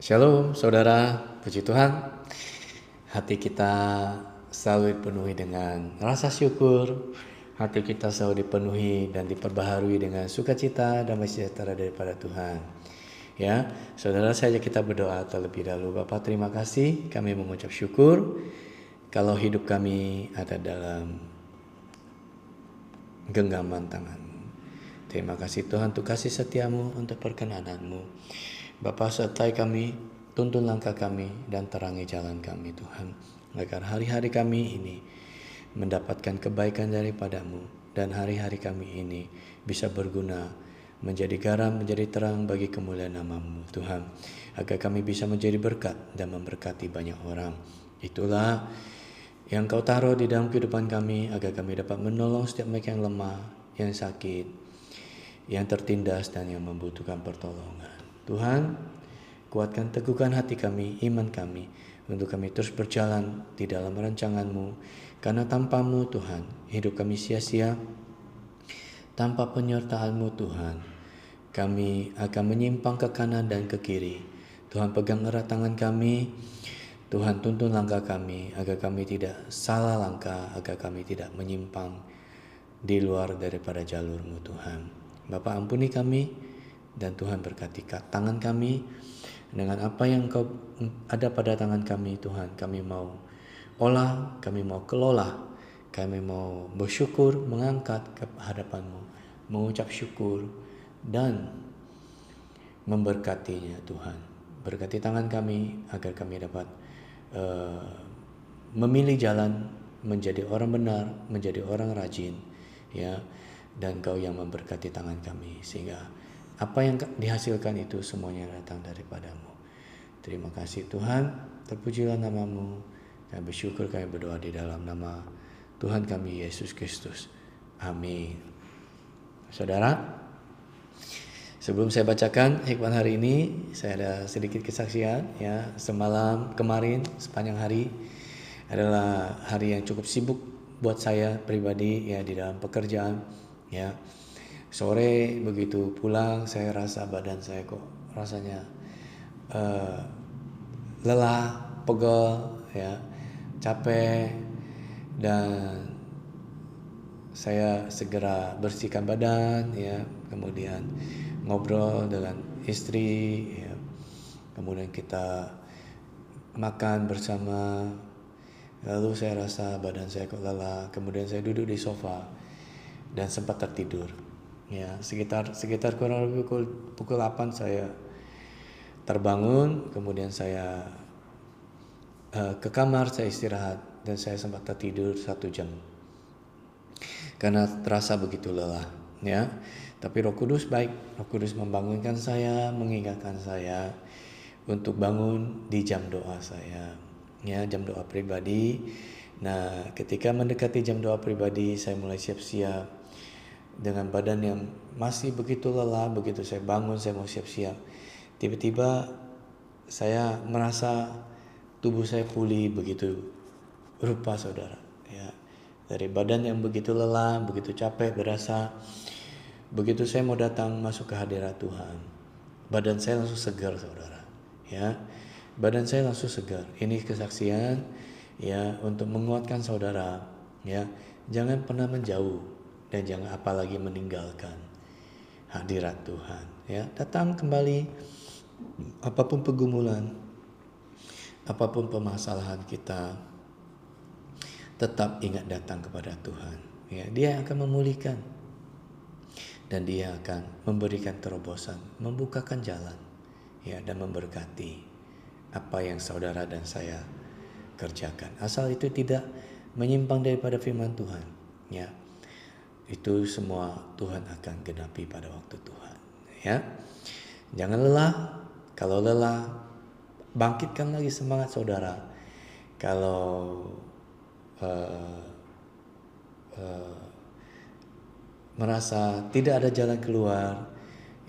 Shalom saudara, puji Tuhan. Hati kita selalu dipenuhi dengan rasa syukur. Hati kita selalu dipenuhi dan diperbaharui dengan sukacita, damai sejahtera daripada Tuhan. Ya, saudara, saja kita berdoa terlebih dahulu. Bapa, terima kasih, kami mengucap syukur kalau hidup kami ada dalam genggaman tangan-Mu. Terima kasih Tuhan untuk kasih setiamu, untuk perkenanan-Mu. Bapa, sertai kami, tuntun langkah kami, dan terangi jalan kami Tuhan, agar hari-hari kami ini mendapatkan kebaikan daripada-Mu, dan hari-hari kami ini bisa berguna, menjadi garam, menjadi terang bagi kemuliaan nama-Mu Tuhan, agar kami bisa menjadi berkat dan memberkati banyak orang. Itulah yang Kau taruh di dalam kehidupan kami, agar kami dapat menolong setiap mereka yang lemah, yang sakit, yang tertindas, dan yang membutuhkan pertolongan. Tuhan, kuatkan, teguhkan hati kami, iman kami, untuk kami terus berjalan di dalam rancangan-Mu. Karena tanpa-Mu Tuhan, hidup kami sia-sia. Tanpa penyertaan-Mu Tuhan, kami akan menyimpang ke kanan dan ke kiri. Tuhan, pegang erat tangan kami. Tuhan, tuntun langkah kami, agar kami tidak salah langkah, agar kami tidak menyimpang di luar daripada jalur-Mu Tuhan. Bapa, ampuni kami, dan Tuhan berkati tangan kami dengan apa yang Kau ada pada tangan kami Tuhan. Kami mau olah, kami mau kelola, kami mau bersyukur, mengangkat ke hadapan-Mu, mengucap syukur, dan memberkatinya Tuhan. Berkati tangan kami agar kami dapat memilih jalan, menjadi orang benar, menjadi orang rajin, ya, dan Kau yang memberkati tangan kami, sehingga apa yang dihasilkan itu semuanya datang daripada-Mu. Terima kasih Tuhan, terpujilah nama-Mu, dan bersyukur kami berdoa di dalam nama Tuhan kami Yesus Kristus. Amin. Saudara, sebelum saya bacakan hikmat hari ini, saya ada sedikit kesaksian. Ya, semalam kemarin sepanjang hari adalah hari yang cukup sibuk buat saya pribadi, ya, di dalam pekerjaan. Ya, sore begitu pulang, saya rasa badan saya kok rasanya lelah, pegel, ya, capek, dan saya segera bersihkan badan, ya, kemudian ngobrol dengan istri, ya, kemudian kita makan bersama. Lalu saya rasa badan saya kok lelah, kemudian saya duduk di sofa dan sempat tertidur. Ya, sekitar kurang lebih pukul 8 saya terbangun, kemudian saya ke kamar, saya istirahat, dan saya sempat tertidur 1 jam karena terasa begitu lelah, ya. Tapi Roh Kudus baik, Roh Kudus membangunkan saya, mengingatkan saya untuk bangun di jam doa saya, ya, jam doa pribadi. Nah, ketika mendekati jam doa pribadi, saya mulai siap-siap dengan badan yang masih begitu lelah. Begitu saya bangun, saya mau siap-siap, tiba-tiba saya merasa tubuh saya pulih begitu rupa, saudara, ya. Dari badan yang begitu lelah, begitu capek berasa, begitu saya mau datang masuk ke hadirat Tuhan, badan saya langsung segar, saudara, ya. Badan saya langsung segar. Ini kesaksian, ya, untuk menguatkan saudara, ya. Jangan pernah menjauh, dan jangan apalagi meninggalkan hadirat Tuhan, ya. Datang kembali, apapun pergumulan, apapun permasalahan kita, tetap ingat datang kepada Tuhan, ya. Dia akan memulihkan, dan Dia akan memberikan terobosan, membukakan jalan, ya, dan memberkati apa yang saudara dan saya kerjakan. Asal itu tidak menyimpang daripada firman Tuhan, ya. Itu semua Tuhan akan genapi pada waktu Tuhan, ya. Jangan lelah. Kalau lelah, bangkitkan lagi semangat saudara. Kalau merasa tidak ada jalan keluar,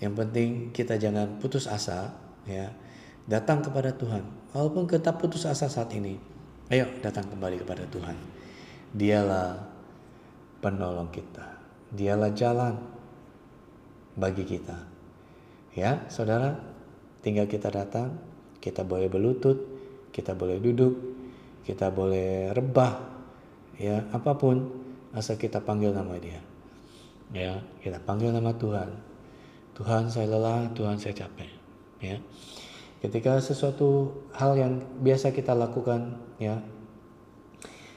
yang penting kita jangan putus asa, ya. Datang kepada Tuhan. Walaupun kita putus asa saat ini, ayo datang kembali kepada Tuhan. Dialah penolong kita. Dialah jalan bagi kita. Ya, saudara, tinggal kita datang, Kita boleh berlutut, kita boleh duduk, kita boleh rebah, ya apapun, asal kita panggil nama Dia. Ya, kita panggil nama Tuhan. Tuhan, saya lelah, Tuhan, saya capek. Ya, ketika sesuatu hal yang biasa kita lakukan, ya,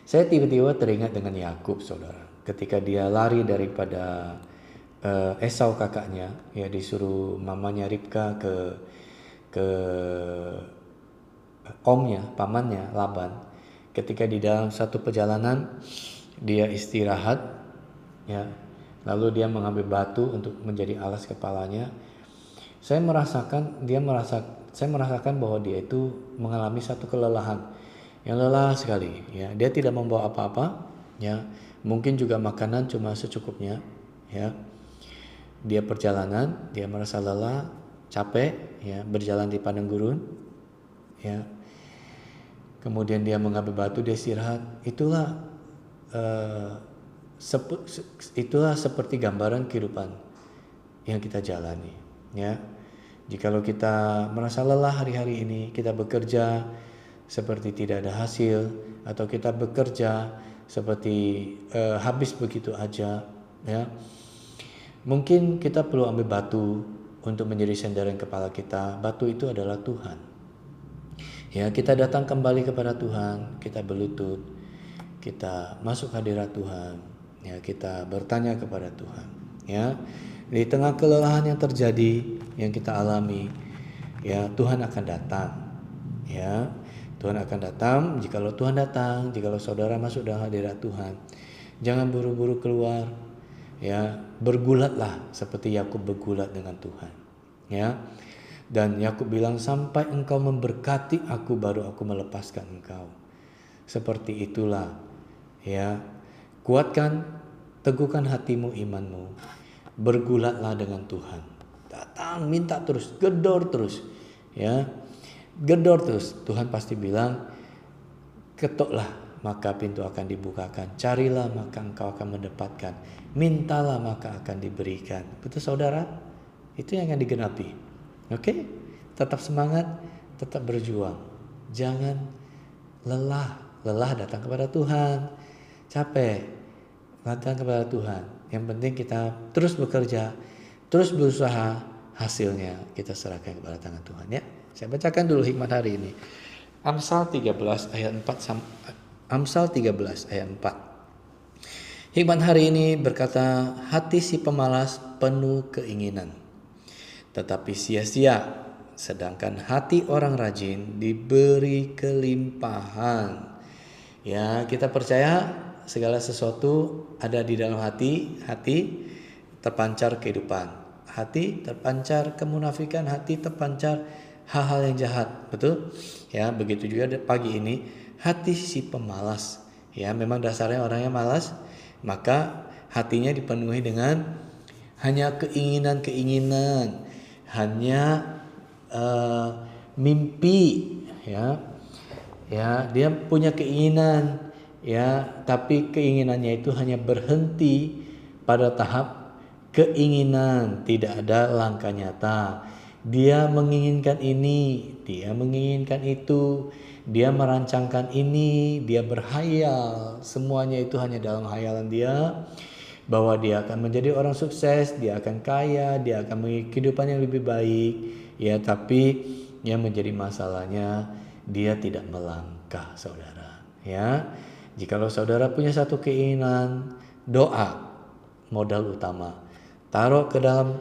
saya tiba-tiba teringat dengan Yakub, saudara. Ketika dia lari daripada Esau kakaknya, ya disuruh mamanya Ribka ke omnya, pamannya Laban. Ketika di dalam satu perjalanan dia istirahat, ya, lalu dia mengambil batu untuk menjadi alas kepalanya. Saya merasakan bahwa dia itu mengalami satu kelelahan yang lelah sekali. Ya, dia tidak membawa apa-apa. Ya, mungkin juga makanan cuma secukupnya. Ya, dia perjalanan, dia merasa lelah, capek, ya, berjalan di padang gurun. Ya, kemudian dia mengambil batu, dia istirahat. Itulah seperti gambaran kehidupan yang kita jalani. Ya, jikalau kita merasa lelah hari-hari ini, kita bekerja seperti tidak ada hasil, atau kita bekerja seperti habis begitu aja, ya, mungkin kita perlu ambil batu untuk menjadi sandaran kepala kita. Batu itu adalah Tuhan. Ya, kita datang kembali kepada Tuhan, kita berlutut, kita masuk hadirat Tuhan, ya, kita bertanya kepada Tuhan. Ya, di tengah kelelahan yang terjadi, yang kita alami, ya, Tuhan akan datang. Ya, Tuhan akan datang. Jikalau Tuhan datang, jikalau saudara masuk dalam hadirat Tuhan, jangan buru-buru keluar. Ya, bergulatlah seperti Yakub bergulat dengan Tuhan. Ya, dan Yakub bilang, sampai engkau memberkati aku, baru aku melepaskan engkau. Seperti itulah, ya, kuatkan, teguhkan hatimu, imanmu, bergulatlah dengan Tuhan. Datang, minta terus, gedor terus, ya, gedor terus. Tuhan pasti bilang, ketoklah maka pintu akan dibukakan, carilah maka engkau akan mendapatkan, mintalah maka akan diberikan. Betul saudara? Itu yang akan digenapi. Oke? Tetap semangat, tetap berjuang. Jangan lelah. Lelah datang kepada Tuhan. Capek, datang kepada Tuhan. Yang penting kita terus bekerja, terus berusaha, hasilnya kita serahkan kepada tangan Tuhan, ya. Saya bacakan dulu hikmat hari ini. Amsal 13 ayat 4. Hikmat hari ini berkata, hati si pemalas penuh keinginan, tetapi sia-sia, sedangkan hati orang rajin diberi kelimpahan. Ya, kita percaya segala sesuatu ada di dalam hati. Hati terpancar kehidupan, hati terpancar kemunafikan, hati terpancar hal-hal yang jahat. Betul? Ya, begitu juga pagi ini hati si pemalas. Ya, memang dasarnya orangnya malas, maka hatinya dipenuhi dengan hanya keinginan-keinginan, hanya mimpi, ya. Ya, dia punya keinginan, ya, tapi keinginannya itu hanya berhenti pada tahap keinginan, tidak ada langkah nyata. Dia menginginkan ini, dia menginginkan itu, dia merancangkan ini, dia berhayal, semuanya itu hanya dalam hayalan dia, bahwa dia akan menjadi orang sukses, dia akan kaya, dia akan memiliki kehidupan yang lebih baik, ya. Tapi yang menjadi masalahnya, dia tidak melangkah, saudara. Ya, jikalau saudara punya satu keinginan, doa modal utama. Taruh ke dalam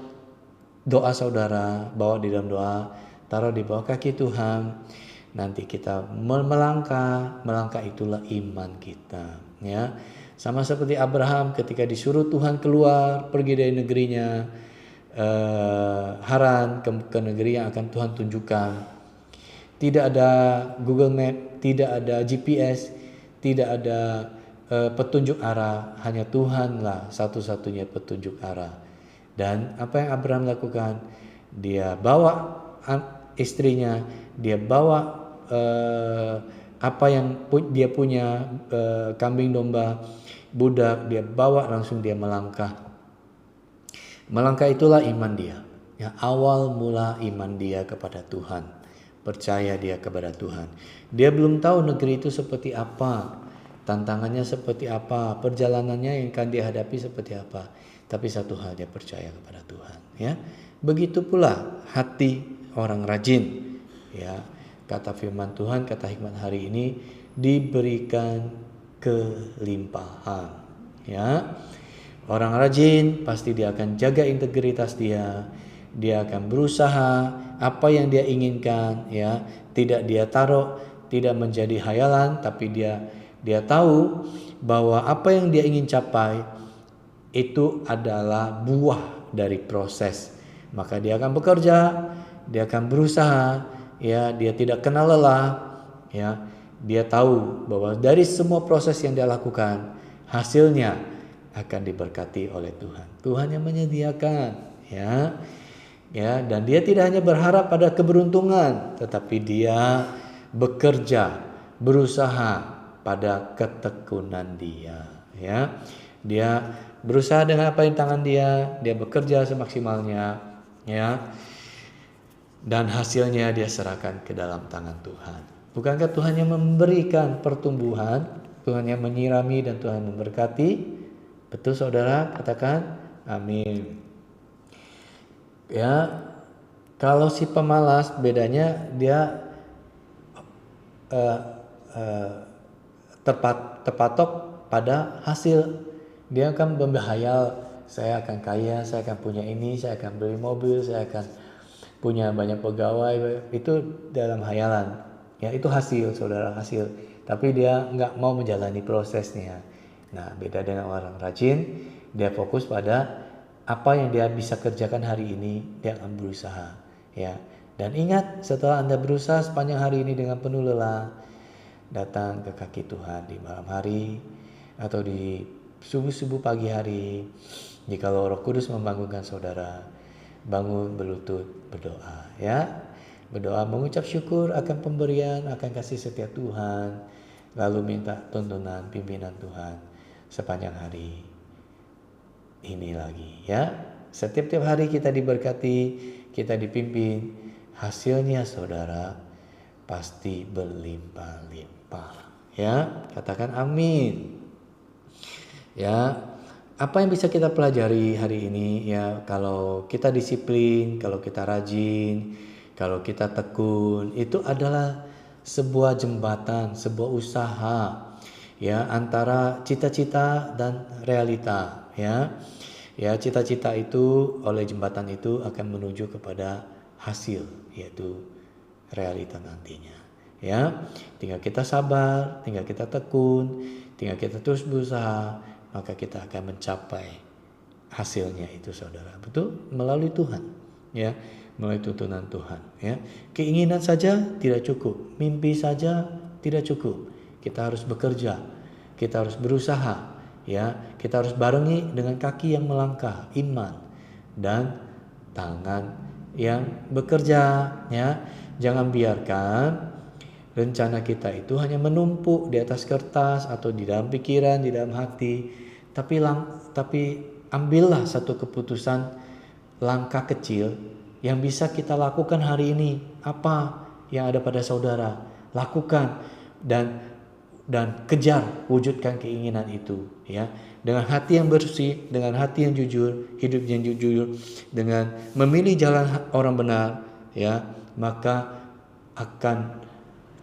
doa saudara, bawa di dalam doa, taruh di bawah kaki Tuhan. Nanti kita melangkah itulah iman kita, ya. Sama seperti Abraham ketika disuruh Tuhan keluar, pergi dari negerinya Haran ke negeri yang akan Tuhan tunjukkan. Tidak ada Google Map, tidak ada GPS, tidak ada petunjuk arah, hanya Tuhanlah satu-satunya petunjuk arah. Dan apa yang Abraham lakukan? Dia bawa istrinya, dia bawa apa yang dia punya, kambing domba, budak, dia bawa, langsung dia melangkah. Melangkah itulah iman dia. Ya, awal mula iman dia kepada Tuhan. percaya dia kepada Tuhan. Dia belum tahu negeri itu seperti apa, tantangannya seperti apa, perjalanannya yang akan dihadapi seperti apa. Tapi satu hal, dia percaya kepada Tuhan. Ya, begitu pula hati orang rajin. Ya, kata firman Tuhan, kata hikmat hari ini, diberikan kelimpahan. Ya, orang rajin pasti dia akan jaga integritas dia. Dia akan berusaha apa yang dia inginkan. Ya, tidak dia taruh, tidak menjadi hayalan, tapi dia tahu bahwa apa yang dia ingin capai itu adalah buah dari proses. Maka dia akan bekerja, dia akan berusaha, ya, dia tidak kenal lelah, ya. Dia tahu bahwa dari semua proses yang dia lakukan, hasilnya akan diberkati oleh Tuhan. Tuhan yang menyediakan, ya. Ya, dan dia tidak hanya berharap pada keberuntungan, tetapi dia bekerja, berusaha pada ketekunan dia, ya. Dia berusaha dengan apa yang tangan dia bekerja semaksimalnya, ya. Dan hasilnya dia serahkan ke dalam tangan Tuhan. Bukankah Tuhan yang memberikan pertumbuhan, Tuhan yang menyirami dan Tuhan memberkati? Betul saudara, katakan amin. Ya, kalau si pemalas bedanya dia terpatok pada hasil. Dia akan berhayal, saya akan kaya, saya akan punya ini, saya akan beli mobil, saya akan punya banyak pegawai. Itu dalam hayalan. Ya, itu hasil, saudara, hasil. Tapi dia nggak mau menjalani prosesnya. Nah, beda dengan orang rajin, dia fokus pada apa yang dia bisa kerjakan hari ini, dia akan berusaha. Ya, dan ingat, setelah Anda berusaha sepanjang hari ini dengan penuh lelah, datang ke kaki Tuhan di malam hari atau di subuh-subuh pagi hari. Jikalau Roh Kudus membangunkan saudara, bangun berlutut berdoa, ya. Berdoa mengucap syukur akan pemberian, akan kasih setia Tuhan, lalu minta tuntunan pimpinan Tuhan sepanjang hari ini lagi, ya. Setiap hari kita diberkati, kita dipimpin, hasilnya saudara pasti berlimpah-limpah, ya. Katakan amin. Ya, apa yang bisa kita pelajari hari ini, ya, kalau kita disiplin, kalau kita rajin, kalau kita tekun, itu adalah sebuah jembatan, sebuah usaha, ya, antara cita-cita dan realita, ya. Ya, cita-cita itu oleh jembatan itu akan menuju kepada hasil, yaitu realita nantinya. Ya, tinggal kita sabar, tinggal kita tekun, tinggal kita terus berusaha, maka kita akan mencapai hasilnya itu, saudara. Betul? Melalui Tuhan, ya, melalui tuntunan Tuhan, ya. Keinginan saja tidak cukup, mimpi saja tidak cukup. Kita harus bekerja, kita harus berusaha, ya. Kita harus barengi dengan kaki yang melangkah, iman, dan tangan yang bekerja, ya. Jangan biarkan rencana kita itu hanya menumpuk di atas kertas atau di dalam pikiran, di dalam hati. Tapi ambillah satu keputusan, langkah kecil yang bisa kita lakukan hari ini. Apa yang ada pada saudara, lakukan dan kejar, wujudkan keinginan itu, ya. Dengan hati yang bersih, dengan hati yang jujur, hidup yang jujur, dengan memilih jalan orang benar, ya, maka akan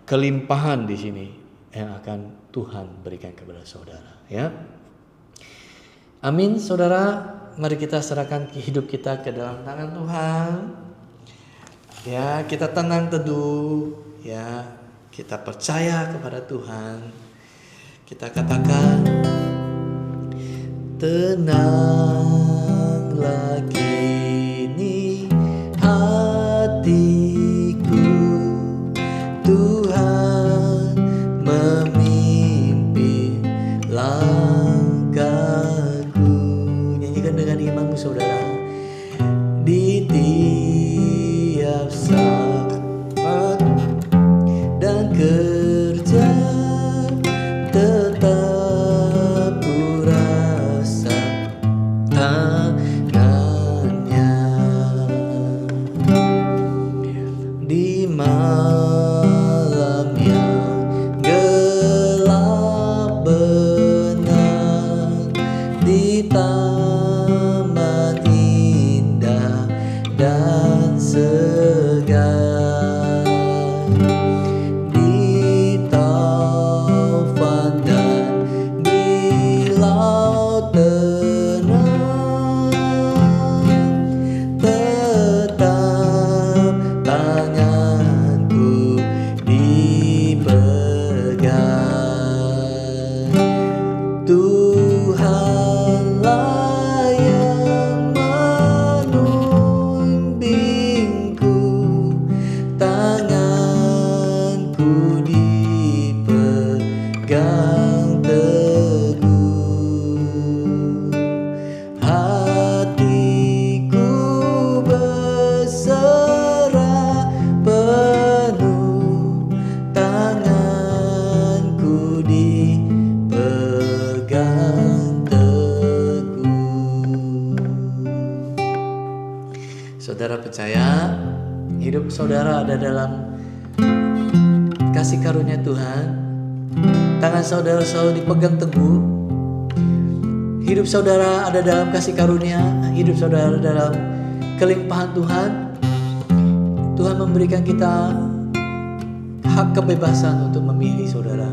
kelimpahan di sini yang akan Tuhan berikan kepada saudara, ya. Amin, saudara. Mari kita serahkan hidup kita ke dalam tangan Tuhan. Ya, kita tenang teduh, ya. Kita percaya kepada Tuhan. Kita katakan, tenanglah kini hatiku, Tuhan memimpin langkahku. Nyanyikan dengan imanmu, saudara. Di tiap saat dan kerja tetap kurasa tangannya di mana saudara ada dalam kasih karunia Tuhan, tangan saudara selalu dipegang teguh, hidup saudara ada dalam kasih karunia, hidup saudara dalam kelimpahan Tuhan. Tuhan memberikan kita hak kebebasan untuk memilih saudara.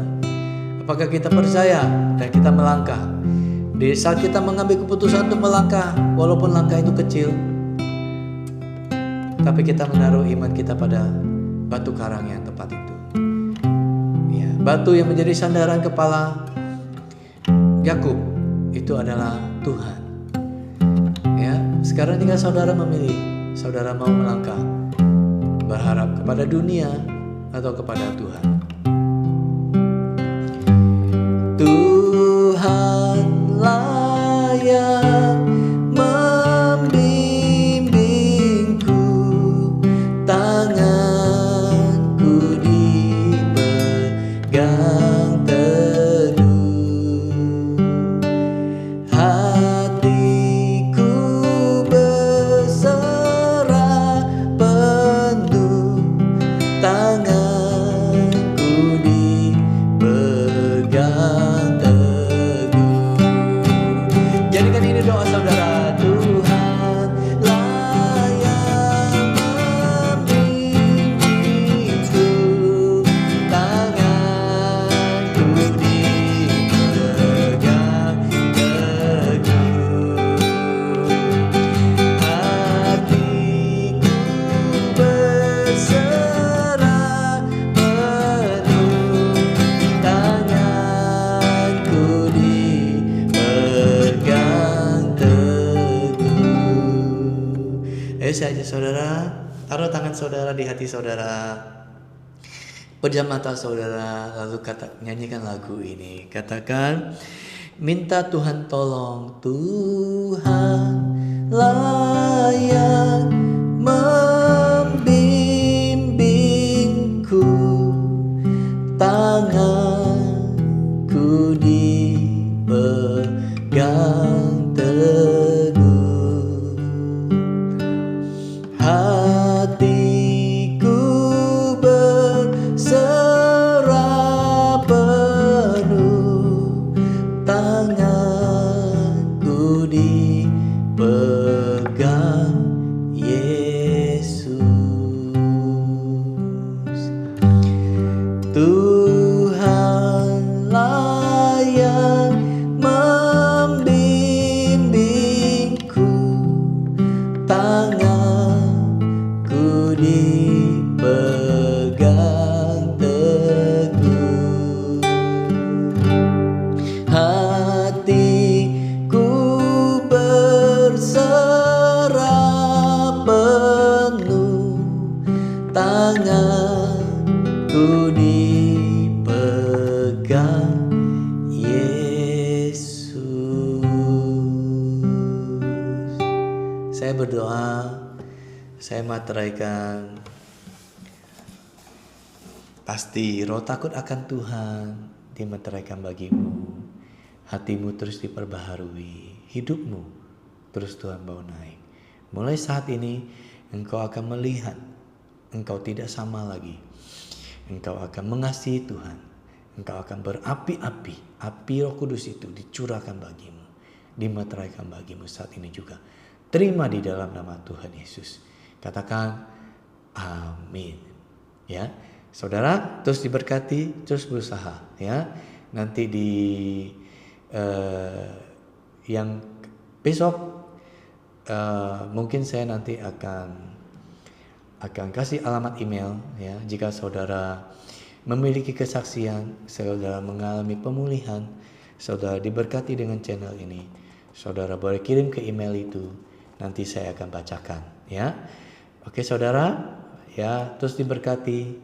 Apakah kita percaya dan kita melangkah? Di saat kita mengambil keputusan untuk melangkah, walaupun langkah itu kecil, tapi kita menaruh iman kita pada batu karang yang tepat itu. Ya, batu yang menjadi sandaran kepala Yakub itu adalah Tuhan. Ya, sekarang tinggal saudara memilih. Saudara mau melangkah, berharap kepada dunia atau kepada Tuhan. Tuhanlah yang membimbingku, tanganku dipegang teguh, hatiku berserah penuh, tanganku dipegang teguh. Jadikan ini doa saudara. Tuhanlah yang membimbingku, tanganku dipegang teguh, hatiku berserah penuh, tanganku dipegang teguh. Saja saudara, taruh tangan saudara di hati saudara, pejam mata saudara, lalu nyanyikan lagu ini. Katakan, minta Tuhan tolong. Tuhanlah yang membimbingku, tanganku dipegang teguh, hatiku berserah penuh, tanganku dipegang Yesus. Tuhanlah yang membimbingku, tanganku dipegang teguh, hatiku berserah penuh, tanganku dipegang Yesus. Saya berdoa, saya materaikan, pasti roh takut akan Tuhan dimeteraikan bagimu. Hatimu terus diperbaharui, hidupmu terus Tuhan bawa naik. Mulai saat ini engkau akan melihat engkau tidak sama lagi. Engkau akan mengasihi Tuhan. Engkau akan berapi-api. Api Roh Kudus itu dicurahkan bagimu, dimeteraikan bagimu saat ini juga. Terima di dalam nama Tuhan Yesus. Katakan amin. Ya, saudara terus diberkati, terus berusaha. Ya, nanti di yang besok mungkin saya nanti akan kasih alamat email. Ya, jika saudara memiliki kesaksian, saudara mengalami pemulihan, saudara diberkati dengan channel ini, saudara boleh kirim ke email itu. Nanti saya akan bacakan. Ya, oke saudara. Ya, terus diberkati,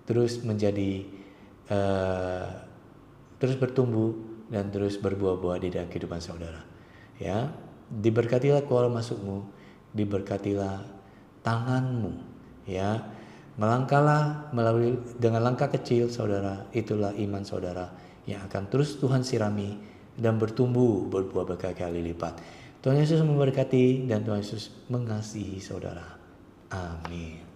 terus menjadi terus bertumbuh dan terus berbuah-buah di dalam kehidupan saudara. Ya, diberkatilah keluar masukmu, diberkatilah tanganmu. Ya, melangkahlah melalui dengan langkah kecil saudara. Itulah iman saudara yang akan terus Tuhan sirami dan bertumbuh berbuah berkali-kali lipat. Tuhan Yesus memberkati dan Tuhan Yesus mengasihi saudara. Amin.